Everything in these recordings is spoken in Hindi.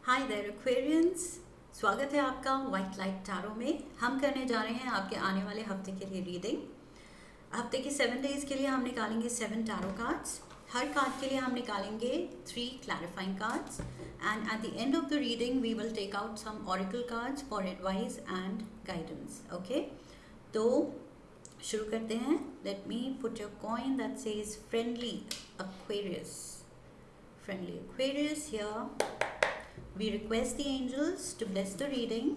हाय देयर एक्वेरियंस, स्वागत है आपका वाइट लाइट टैरो में। हम करने जा रहे हैं आपके आने वाले हफ्ते के लिए रीडिंग। हफ्ते के 7 डेज के लिए हम निकालेंगे 7 टैरो कार्ड्स। हर कार्ड के लिए हम निकालेंगे 3 clarifying cards and at the end of the reading we will take out some oracle cards for advice and guidance. Okay, तो शुरू करते हैं। Let me put your coin that says friendly Aquarius. Friendly Aquarius here. We request the angels to bless the reading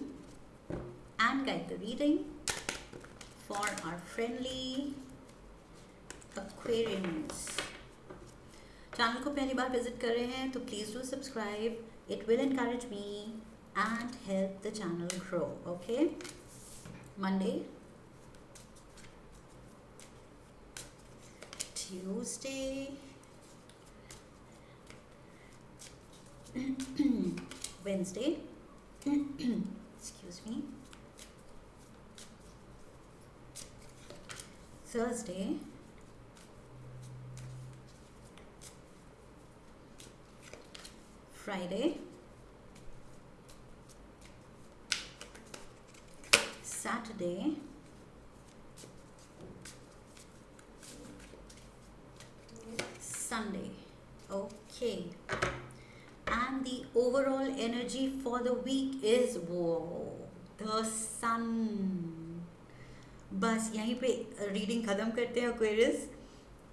and guide the reading for our friendly Aquarians. Channel को पहली बार विजिट कर रहे हैं तो please do subscribe. It will encourage me and help the channel grow. Okay? Monday, Tuesday, Wednesday, excuse me, Thursday, Friday, Saturday, Sunday. Okay. And the overall energy for the week is the sun. बस यहीं पे रीडिंग ख़त्म करते हैं एक्वेरियस।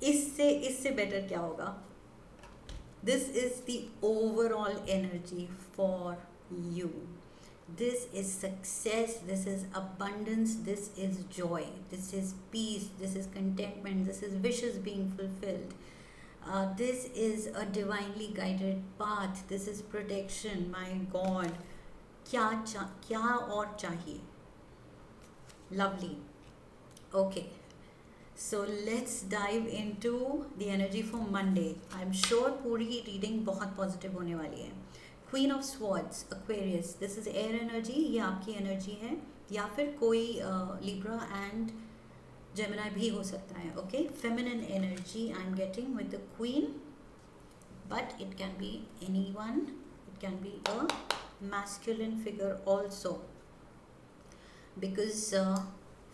इससे बेटर क्या होगा? This is the overall energy for you. This is success, this is abundance, this is joy, this is peace, this is contentment, this is wishes being fulfilled. This is a divinely guided path. This is protection. My God, क्या और चाहिए? Lovely. Okay. So let's dive into the energy for Monday. I'm sure पूरी reading बहुत positive होने वाली है. Queen of Swords, Aquarius. This is air energy. ये आपकी energy है या फिर कोई Libra and Gemini भी हो सकता है. Okay, feminine energy I'm getting with the Queen, but it can be anyone. It can be a masculine figure also, because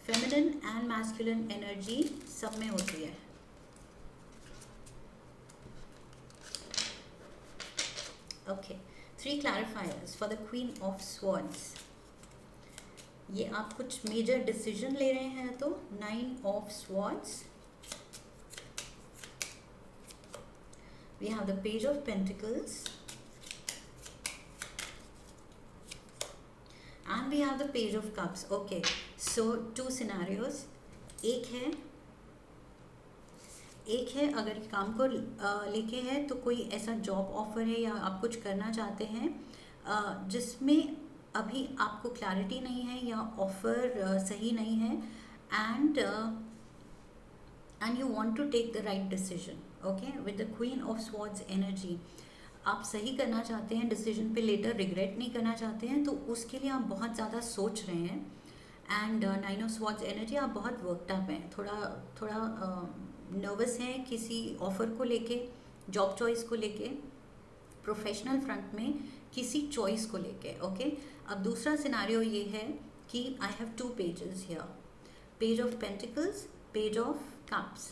feminine and masculine energy सब में होती है. Okay, 3 clarifiers for the Queen of Swords. ये आप कुछ मेजर डिसीजन ले रहे हैं तो 9 of Swords. We have the Page of Pentacles and we have the Page of Cups. Okay, so 2 scenarios. एक है अगर काम को लेके है तो कोई ऐसा जॉब ऑफर है या आप कुछ करना चाहते हैं जिसमें अभी आपको क्लैरिटी नहीं है या ऑफर सही नहीं है and you want to take the right decision. Okay, with the queen of swords energy आप सही करना चाहते हैं, डिसीजन पे लेटर रिग्रेट नहीं करना चाहते हैं, तो उसके लिए आप बहुत ज़्यादा सोच रहे हैं. एंड 9 ऑफ स्वॉर्ड्स एनर्जी आप बहुत वर्कड अप हैं, थोड़ा नर्वस हैं किसी ऑफ़र को लेके, जॉब चॉइस को लेके, प्रोफेशनल फ्रंट में किसी चॉइस को लेके. ओके, अब दूसरा सिनारियो ये है कि I have 2 pages here, page of pentacles, page of cups.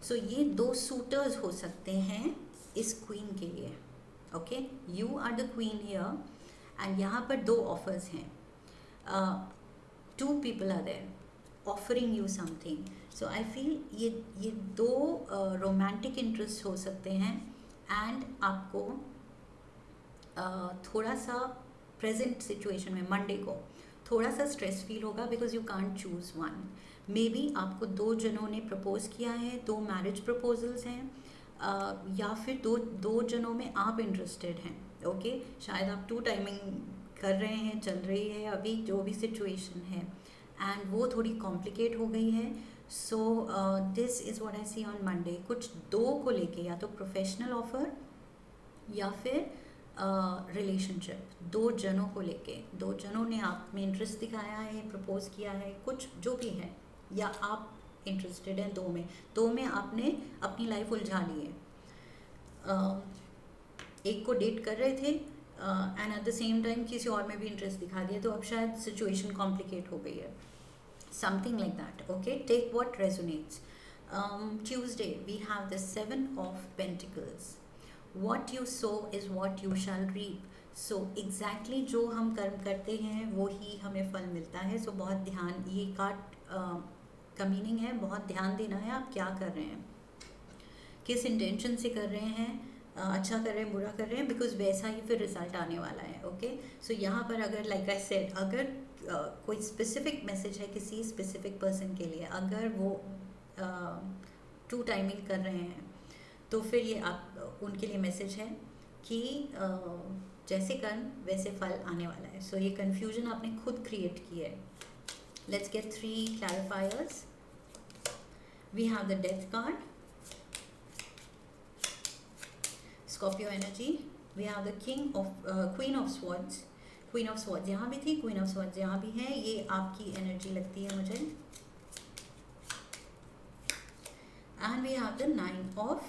So ये 2 सूटर्स हो सकते हैं इस क्वीन के लिए. Okay, you are the queen here and यहाँ पर 2 ऑफर्स हैं. 2 people are there offering you something. So I feel ये 2 रोमांटिक इंटरेस्ट हो सकते हैं एंड आपको थोड़ा सा प्रेजेंट सिचुएशन में मंडे को थोड़ा सा स्ट्रेस फील होगा because you can't choose one. May be आपको 2 जनों ने प्रपोज किया है, 2 मैरिज प्रपोजल्स हैं या फिर दो जनों में आप इंटरेस्टेड हैं. ओके, शायद आप 2 टाइमिंग कर रहे हैं, चल रही है अभी जो भी सिचुएशन है एंड वो थोड़ी कॉम्प्लिकेट हो गई है. So this is what I see on Monday. कुछ 2 को लेके या तो प्रोफेशनल ऑफर या फिर रिलेशनशिप, 2 जनों को लेके, 2 जनों ने आप में इंटरेस्ट दिखाया है, प्रपोज किया है, कुछ जो भी है, या आप इंटरेस्टेड हैं 2 में आपने अपनी लाइफ उलझा ली है. एक को डेट कर रहे थे and at the same time किसी और में भी इंटरेस्ट दिखा दिया, तो अब शायद सिचुएशन कॉम्प्लिकेट हो गई है, something like that. Okay, take what resonates. Tuesday we have the 7 of Pentacles. What you sow is what you shall reap. So exactly जो हम कर्म करते हैं वो ही हमें फल मिलता है. So बहुत ध्यान, ये कार्ड का मीनिंग है बहुत ध्यान देना है आप क्या कर रहे हैं, किस इंटेंशन से कर रहे हैं, अच्छा कर रहे हैं बुरा कर रहे हैं, बिकॉज वैसा ही फिर रिजल्ट आने वाला है. ओके, सो यहाँ पर अगर लाइक आई सेड, अगर कोई स्पेसिफिक मैसेज है किसी स्पेसिफिक पर्सन के लिए, अगर वो टू टाइमिंग कर रहे हैं, तो फिर ये आप उनके लिए मैसेज है कि जैसे कर्म वैसे फल आने वाला है. सो ये कन्फ्यूजन आपने खुद क्रिएट की है. Let's get 3 clarifiers. We have the death card, Scorpio energy. We have the queen of swords. Queen of swords यहाँ भी थी, क्वीन ऑफ स्वॉर्ड्स यहाँ भी है. ये आपकी एनर्जी लगती है मुझे. And we have the 9 of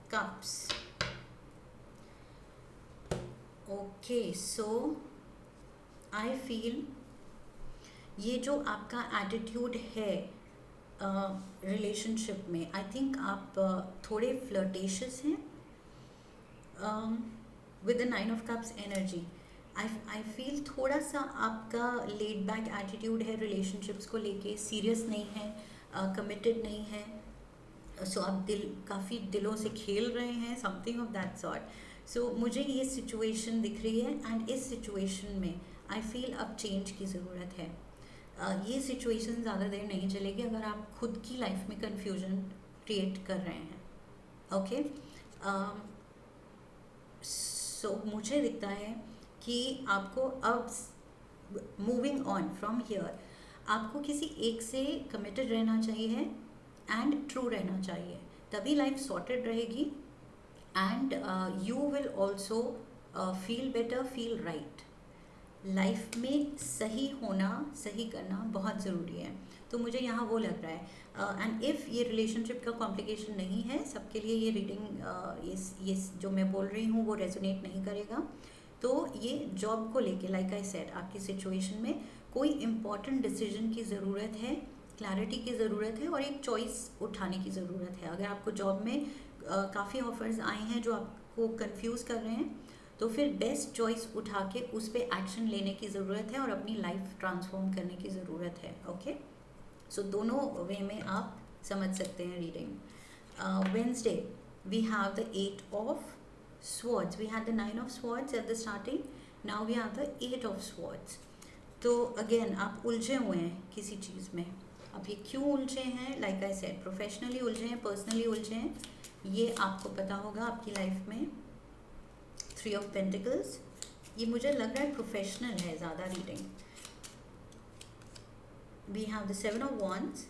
Cups. Okay, so I feel ये जो आपका एटीट्यूड है रिलेशनशिप में, आई थिंक आप थोड़े फ्लर्टेशियस हैं with the 9 of cups energy. I feel थोड़ा सा आपका लेड बैक एटीट्यूड है रिलेशनशिप्स को लेके, सीरियस नहीं है, कमिटेड नहीं है. सो आप काफ़ी दिलों से खेल रहे हैं, समथिंग ऑफ दैट सॉर्ट. सो मुझे ये सिचुएशन दिख रही है, एंड इस सिचुएशन में आई फील अब चेंज की ज़रूरत है. ये सिचुएशन ज़्यादा देर नहीं चलेगी अगर आप खुद की लाइफ में कन्फ्यूजन क्रिएट कर रहे हैं. ओके, सो मुझे दिखता है कि आपको अब मूविंग ऑन फ्रॉम हियर, आपको किसी एक से कमिटेड रहना चाहिए एंड ट्रू रहना चाहिए, तभी लाइफ सॉर्टेड रहेगी. And you will also feel better, feel right. Life में सही होना, सही करना बहुत ज़रूरी है. तो मुझे यहाँ वो लग रहा है. एंड इफ़ ये रिलेशनशिप का कॉम्प्लिकेशन नहीं है, सबके लिए ये रीडिंग, ये जो मैं बोल रही हूँ वो रेजोनेट नहीं करेगा. तो ये जॉब को लेके, लाइक आई सेड, आपकी सिचुएशन में कोई इम्पॉर्टेंट डिसीजन की ज़रूरत है, क्लैरिटी की ज़रूरत है, और एक चॉइस उठाने की ज़रूरत है. अगर आपको जॉब में काफ़ी ऑफर्स आए हैं जो आपको कंफ्यूज कर रहे हैं, तो फिर बेस्ट चॉइस उठा के उस पर एक्शन लेने की ज़रूरत है और अपनी लाइफ ट्रांसफॉर्म करने की ज़रूरत है. ओके, सो दोनों वे में आप समझ सकते हैं reading. Wednesday we have the 8 of swords. We have the 9 of swords at the starting, now we have the 8 of swords. तो अगेन आप उलझे हुए हैं किसी चीज़ में. अब ये क्यों उलझे हैं? लाइक आई सेड, प्रोफेशनली उलझे हैं, पर्सनली उलझे हैं, ये आपको पता होगा आपकी लाइफ में. 3 ऑफ पेंटिकल्स, ये मुझे लग रहा है प्रोफेशनल है ज़्यादा reading. We have the 7 of wands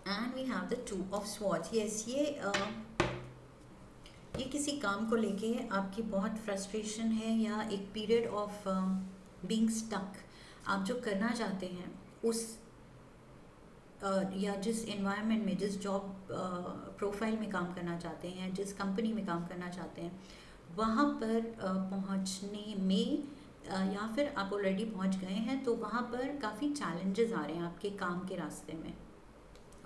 and we have the 2 of swords. Yes, ये किसी काम को लेके आपकी बहुत फ्रस्ट्रेशन है, या एक पीरियड ऑफ बीइंग स्टक. आप जो करना चाहते हैं उस या जिस एनवायरनमेंट में, जिस जॉब प्रोफाइल में काम करना चाहते हैं, जिस कंपनी में काम करना चाहते हैं, वहाँ पर पहुँचने में, या फिर आप ऑलरेडी पहुँच गए हैं, तो वहाँ पर काफ़ी चैलेंजेस आ रहे हैं आपके काम के रास्ते में.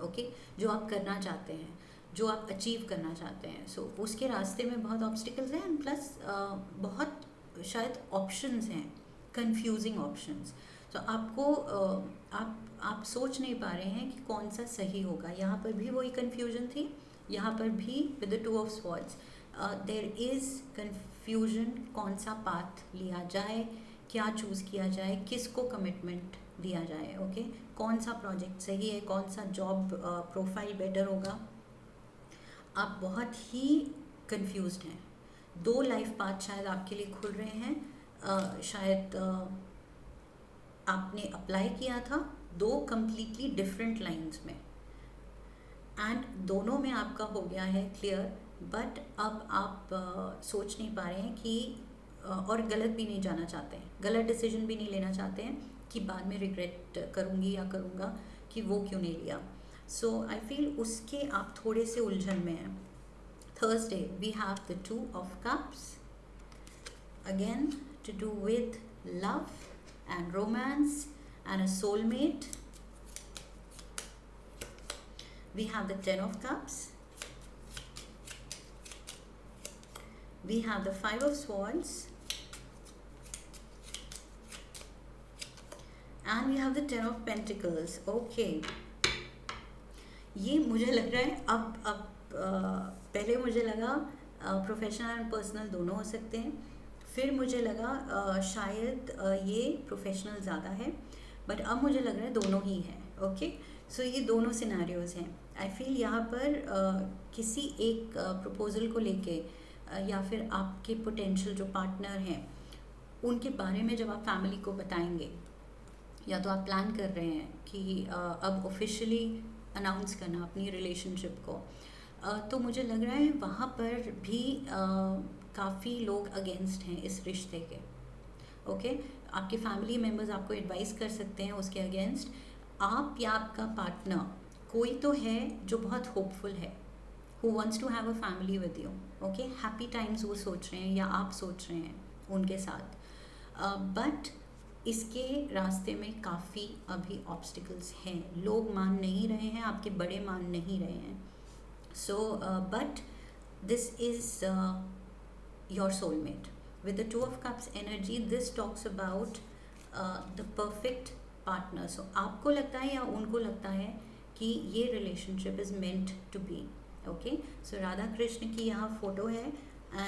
ओके, जो आप करना चाहते हैं, जो आप अचीव करना चाहते हैं, सो उसके रास्ते में बहुत ऑब्स्टिकल्स हैं, एंड प्लस बहुत शायद ऑप्शंस हैं, कंफ्यूजिंग ऑप्शंस. तो आपको आप सोच नहीं पा रहे हैं कि कौन सा सही होगा. यहाँ पर भी वही कन्फ्यूजन थी, यहाँ पर भी with the 2 of swords there is confusion. कौन सा पाथ लिया जाए, क्या चूज़ किया जाए, किसको कमिटमेंट दिया जाए. ओके, कौन सा प्रोजेक्ट सही है, कौन सा जॉब प्रोफाइल बेटर होगा. आप बहुत ही कंफ्यूज्ड हैं. 2 लाइफ पाथ शायद आपके लिए खुल रहे हैं. शायद आपने अप्लाई किया था 2 कम्प्लीटली डिफरेंट लाइंस में, एंड दोनों में आपका हो गया है क्लियर. बट अब आप सोच नहीं पा रहे हैं कि और गलत भी नहीं जाना चाहते हैं, गलत डिसीजन भी नहीं लेना चाहते हैं कि बाद में रिग्रेट करूँगी या करूँगा कि वो क्यों नहीं लिया. सो आई फील उसके आप थोड़े से उलझन में हैं. Thursday, we have the Two of Cups, again to do with love and romance and a soulmate. We have the Ten of Cups, we have the Five of Swords, and we have the Ten of Pentacles. Okay, ये मुझे लग रहा है अब पहले मुझे लगा प्रोफेशनल एंड पर्सनल दोनों हो सकते हैं, फिर मुझे लगा शायद ये प्रोफेशनल ज़्यादा है, बट अब मुझे लग रहा है दोनों ही हैं. ओके, सो ये दोनों सिनेरियोज़ हैं. आई फील यहाँ पर किसी एक प्रपोज़ल को लेके या फिर आपके पोटेंशियल जो पार्टनर हैं उनके बारे में जब आप फैमिली को बताएंगे, या तो आप प्लान कर रहे हैं कि अब ऑफिशियली अनाउंस करना अपनी रिलेशनशिप को, तो मुझे लग रहा है वहाँ पर भी काफ़ी लोग अगेंस्ट हैं इस रिश्ते के. ओके, आपके फैमिली मेम्बर्स आपको एडवाइस कर सकते हैं उसके अगेंस्ट. आप या आपका पार्टनर कोई तो है जो बहुत होपफुल है, who wants to have a family with you. Okay, happy times वो सोच रहे हैं या आप सोच रहे हैं उनके साथ, बट इसके रास्ते में काफ़ी अभी ऑब्स्टिकल्स हैं. लोग मान नहीं रहे हैं, आपके बड़े मान नहीं रहे हैं. So but this is your soulmate. With the Two of Cups energy, this talks about the perfect partner. So आपको लगता है या उनको लगता है कि ये relationship is meant to be. Okay, so Radha Krishna की यहाँ फोटो है,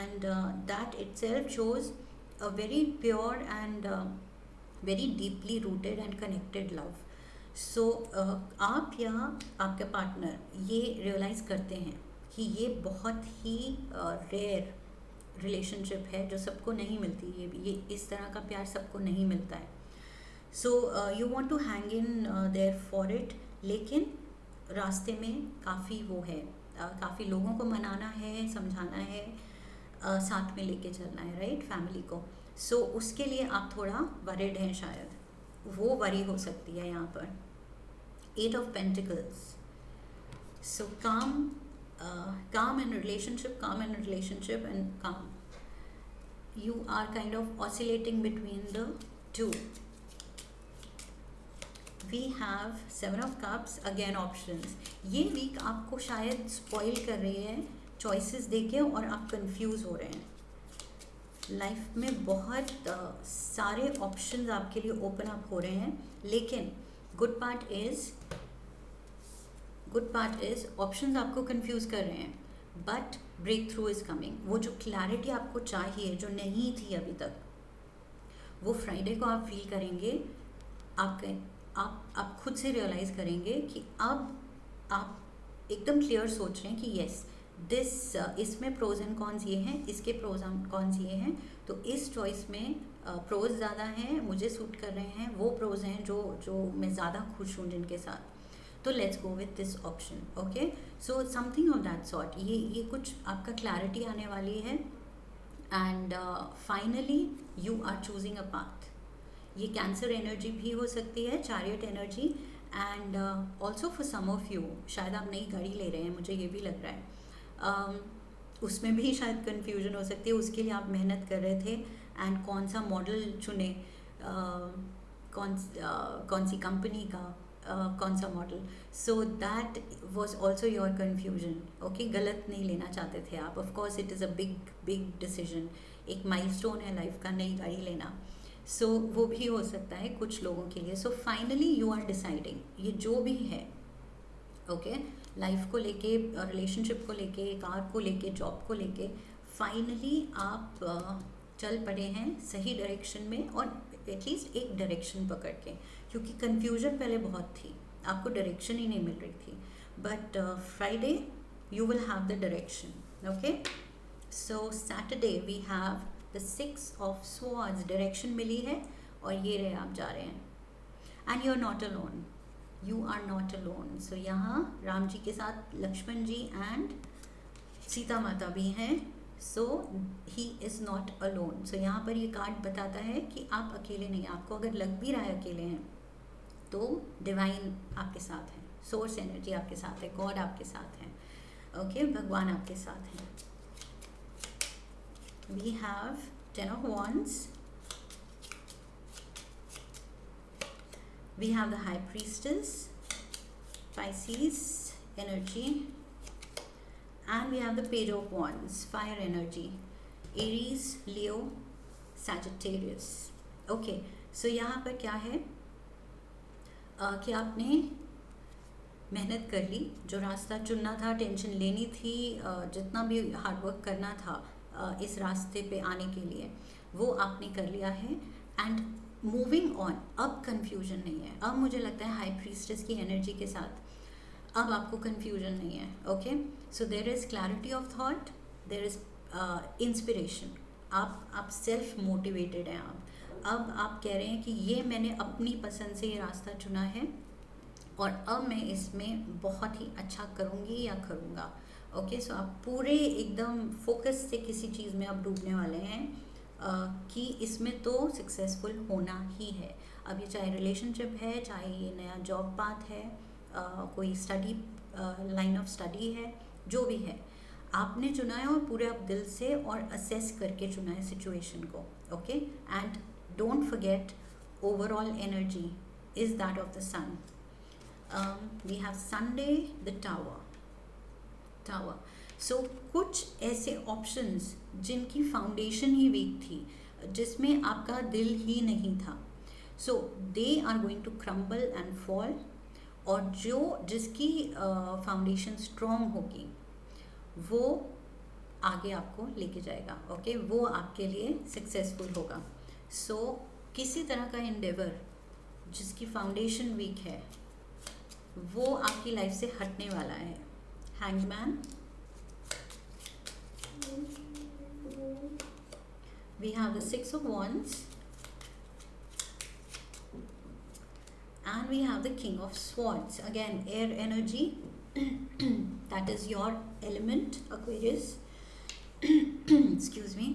and that itself shows a very pure and very deeply rooted and connected love. So आप या आपका पार्टनर ये रियलाइज़ करते हैं कि ये बहुत ही रेयर रिलेशनशिप है जो सबको नहीं मिलती. ये इस तरह का प्यार सबको नहीं मिलता है. So you want to hang in there for it, लेकिन रास्ते में काफ़ी वो है, काफ़ी लोगों को मनाना है, समझाना है, साथ में लेके चलना है, राइट, फैमिली को. सो उसके लिए आप थोड़ा वरिड हैं, शायद वो वरी हो सकती है यहाँ पर. Eight of pentacles. So calm in relationship, and calm. You are kind of oscillating between the two. We have Seven of Cups, again options. ये वीक आपको शायद स्पॉइल कर रही है चॉइसेस देके, और आप कंफ्यूज हो रहे हैं. लाइफ में बहुत सारे ऑप्शंस आपके लिए ओपन अप हो रहे हैं, लेकिन गुड पार्ट इज़ ऑप्शंस आपको कंफ्यूज कर रहे हैं, but breakthrough is coming. वो जो क्लैरिटी आपको चाहिए, जो नहीं थी अभी तक, वो फ्राइडे को आप फील करेंगे. आप खुद से रियलाइज़ करेंगे कि अब आप एकदम क्लियर सोच रहे हैं कि येस, इसमें प्रोज एंड कॉन्स ये हैं, इसके प्रोज एंड कॉन्स ये हैं, तो इस चॉइस में प्रोज ज़्यादा हैं, मुझे सूट कर रहे हैं, वो प्रोज हैं जो मैं ज़्यादा खुश हूँ जिनके साथ, तो let's go with this option. Okay, so something of that sort. ये कुछ आपका क्लैरिटी आने वाली है, and finally you are choosing a path. ये कैंसर एनर्जी भी हो सकती है, chariot energy, and also for some of you शायद आप नई गाड़ी ले रहे हैं, मुझे ये भी लग रहा है. उसमें भी शायद कन्फ्यूजन हो सकती है. उसके लिए आप मेहनत कर रहे थे, एंड कौन सा मॉडल चुने, कौन सी कंपनी का, कौन सा model. So that was also your confusion. Okay, गलत नहीं लेना चाहते थे आप. Of course it is a big decision, एक माइलस्टोन है लाइफ का, नई गाड़ी लेना. सो वो भी हो सकता है कुछ लोगों के लिए. So finally you are deciding, ये जो भी है, ओके, लाइफ को लेके, रिलेशनशिप को लेके, कार को लेके, जॉब को लेके, फाइनली आप चल पड़े हैं सही डायरेक्शन में, और एटलीस्ट एक डायरेक्शन पकड़ के, क्योंकि कन्फ्यूजन पहले बहुत थी, आपको डायरेक्शन ही नहीं मिल रही थी. But Friday you will have the direction. Okay, so Saturday we have the 6 of Swords. Direction मिली है, और ये रहे आप जा रहे हैं, and you are not alone. You are not alone. So यहाँ राम जी के साथ लक्ष्मण जी एंड सीता माता भी हैं. सो he is not alone. So यहाँ पर ये कार्ड बताता है कि आप अकेले नहीं. आपको अगर लग भी रहा है अकेले हैं, तो डिवाइन आपके साथ है, सोर्स एनर्जी आपके साथ है, गॉड आपके साथ है. ओके, भगवान आपके साथ हैं. We have 10 of wands. We have the high priestess, Pisces energy, and we have the page of wands, fire energy, Aries, Leo, Sagittarius. Okay, so यहाँ पर क्या है कि आपने मेहनत कर ली, जो रास्ता चुनना था, टेंशन लेनी थी, जितना भी हार्डवर्क करना था इस रास्ते पे आने के लिए, वो आपने कर लिया है. एंड मूविंग ऑन, अब कन्फ्यूजन नहीं है. अब मुझे लगता है हाई प्रीस्टेस की एनर्जी के साथ अब आपको कन्फ्यूजन नहीं है. Okay, so there is clarity of thought, there is inspiration. आप सेल्फ मोटिवेटेड हैं. अब आप कह रहे हैं कि ये मैंने अपनी पसंद से ये रास्ता चुना है और अब मैं इसमें बहुत ही अच्छा करूँगी या करूँगा. ओके, सो आप पूरे एकदम फोकस से किसी चीज़ में आप डूबने वाले हैं कि इसमें तो सक्सेसफुल होना ही है. अब ये चाहे रिलेशनशिप है, चाहे ये नया जॉब पाथ है, कोई स्टडी लाइन ऑफ स्टडी है, जो भी है आपने चुना है और पूरे आप दिल से और असेस करके चुना है सिचुएशन को. Okay, and don't forget overall energy is that of the sun. We have Sunday the tower. So कुछ ऐसे ऑप्शंस जिनकी फाउंडेशन ही वीक थी, जिसमें आपका दिल ही नहीं था, so they are going to crumble and fall. और जिसकी फाउंडेशन स्ट्रॉन्ग होगी वो आगे आपको लेके जाएगा. ओके, वो आपके लिए सक्सेसफुल होगा. सो किसी तरह का एंडेवर जिसकी फाउंडेशन वीक है वो आपकी लाइफ से हटने वाला है. Hangman. We have the 6 of wands and we have the king of swords. Again, air energy. That is your element, Aquarius. Excuse me.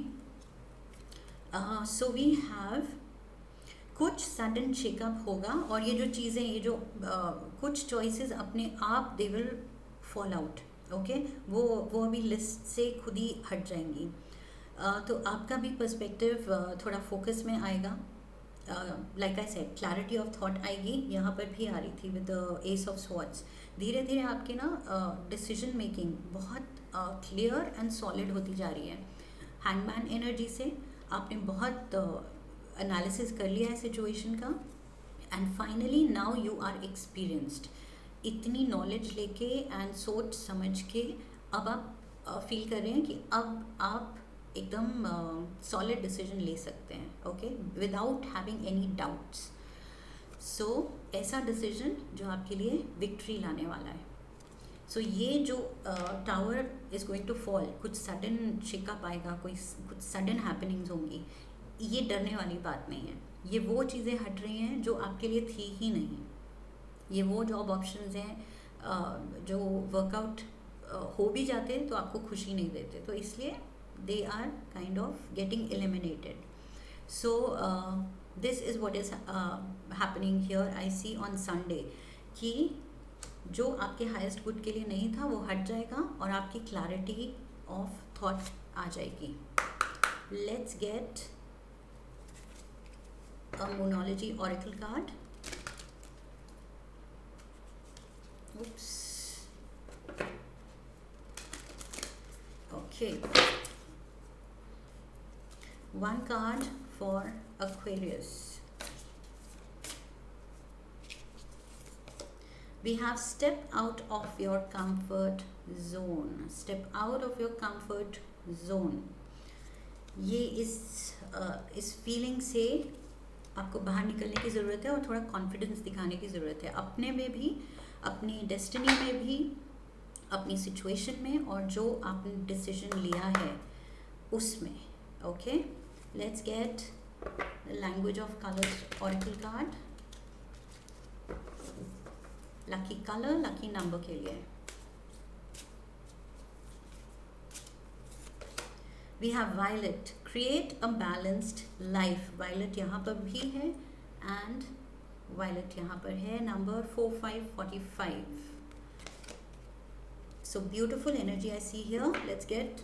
So we have कुछ सडन शेकअप होगा और ये जो चीज़ें, ये जो कुछ चॉइसेस अपने आप they will fall out. Okay, वो अभी लिस्ट से खुद ही हट जाएंगी. तो आपका भी पर्सपेक्टिव थोड़ा फोकस में आएगा. Like I said, clarity of thought आएगी. यहाँ पर भी आ रही थी with the S of swords. धीरे धीरे आपकी ना डिसीजन मेकिंग बहुत क्लियर एंड सॉलिड होती जा रही है. हैंगमैन एनर्जी से आपने बहुत एनालिसिस कर लिया है सिचुएशन का and finally now you are experienced. इतनी नॉलेज लेके एंड सोच समझ के अब आप फील कर रहे हैं कि अब आप एकदम सॉलिड डिसीजन ले सकते हैं. Okay, without having any doubts. So ऐसा डिसीजन जो आपके लिए विक्ट्री लाने वाला है. सो ये जो tower is going to fall, कुछ सडन शेकअप आएगा, कुछ सडन हैपनिंग्स होंगी, ये डरने वाली बात नहीं है. ये वो चीज़ें हट रही हैं जो आपके लिए थी ही नहीं. ये वो जॉब ऑप्शंस हैं जो वर्कआउट हो भी जाते तो आपको खुशी नहीं देते, तो इसलिए they are kind of getting eliminated. So this is what is happening here. I see on Sunday कि जो आपके हाईएस्ट गुड के लिए नहीं था वो हट जाएगा और आपकी क्लैरिटी ऑफ थॉट आ जाएगी. Let's get a Moonology oracle card. Oops. Okay. One card for Aquarius. We have step out of your comfort zone. Step out of your comfort zone. ये इस फीलिंग से आपको बाहर निकलने की ज़रूरत है और थोड़ा कॉन्फिडेंस दिखाने की ज़रूरत है, अपने में भी, अपनी डेस्टिनी में भी, अपनी सिचुएशन में, और जो आपने डिसीजन लिया है उसमें. Okay, let's get language of colours oracle card. Lucky colour, lucky number के लिए we have violet. Create a balanced life. Violet यहाँ पर भी है एंड वायलेट यहाँ पर है. Number 4545. So beautiful energy I see here. Let's get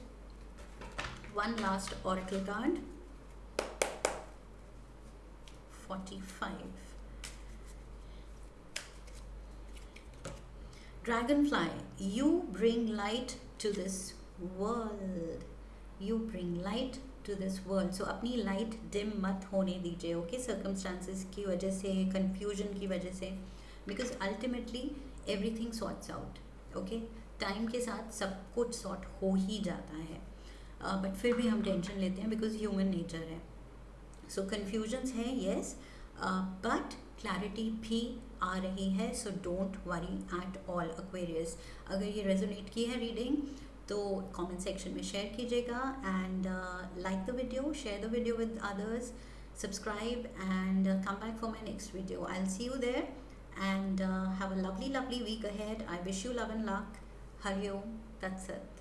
one last oracle card. 45. Dragonfly, you bring light to this world. You bring light to this world. So अपनी light dim मत होने दीजिए, okay? Circumstances की वजह से, confusion की वजह से, because ultimately everything sorts out, okay? Time के साथ सब कुछ sort हो ही जाता है, but फिर भी हम tension लेते हैं because human nature है. So confusions है, yes, but clarity भी आ रही है. So don't worry at all, Aquarius. अगर ये resonate की है reading तो comment section में share कीजिएगा, and like the video, share the video with others, subscribe, and come back for my next video. I'll see you there, and have a lovely week ahead. I wish you love and luck. Hari Om. That's it.